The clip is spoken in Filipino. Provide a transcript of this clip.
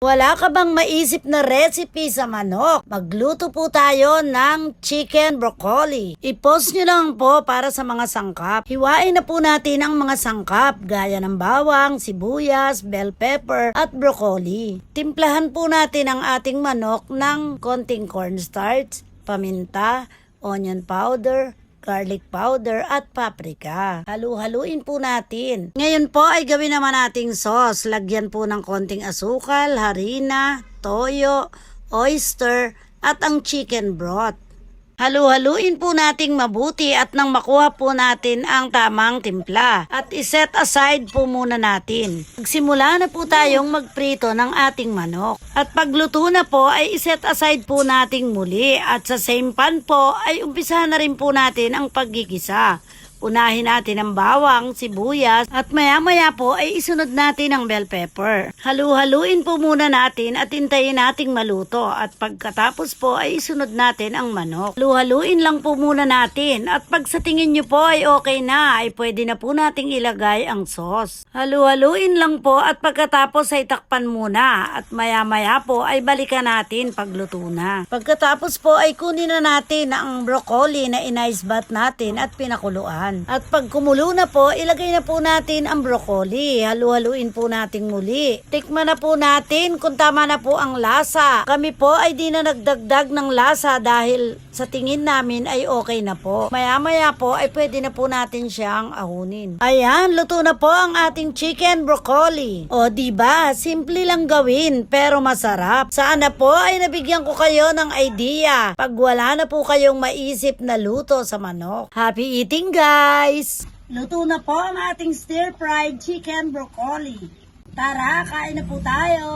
Wala ka bang maisip na recipe sa manok? Magluto po tayo ng chicken broccoli. I-post nyo lang po para sa mga sangkap. Hiwain na po natin ang mga sangkap gaya ng bawang, sibuyas, bell pepper at broccoli. Timplahan po natin ang ating manok ng konting cornstarch, paminta, onion powder, garlic powder at paprika. Halu-haluin po natin. Ngayon po ay gawin naman nating sauce. Lagyan po ng konting asukal, harina, toyo, oyster at ang chicken broth. Halu-haluin po nating mabuti at nang makuha po natin ang tamang timpla. At iset aside po muna natin. Magsimula na po tayong magprito ng ating manok. At pagluto na po ay iset aside po nating muli. At sa same pan po ay umpisahan na rin po natin ang paggigisa. Unahin natin ang bawang, sibuyas at maya-maya po ay isunod natin ang bell pepper. Halu-haluin po muna natin at hintayin nating maluto at pagkatapos po ay isunod natin ang manok. Halu-haluin lang po muna natin at pag sa tingin nyo po ay okay na ay pwede na po nating ilagay ang sauce. Halu-haluin lang po at pagkatapos ay takpan muna at maya-maya po ay balikan natin pagluto na. Pagkatapos po ay kunin na natin ang broccoli na in-ice bath natin at pinakuluan. At pag kumulo na po, ilagay na po natin ang broccoli. Halu-haluin po natin muli. Tikman na po natin kung tama na po ang lasa. Kami po ay di na nagdagdag ng lasa dahil sa tingin namin ay okay na po. Maya-maya po ay pwede na po natin siyang ahunin. Ayan, luto na po ang ating chicken broccoli. O diba, simple lang gawin pero masarap. Sana po ay nabigyan ko kayo ng idea pag wala na po kayong maisip na luto sa manok. Happy eating guys! Luto na po ang ating stir-fried chicken broccoli. Tara, kain na po tayo!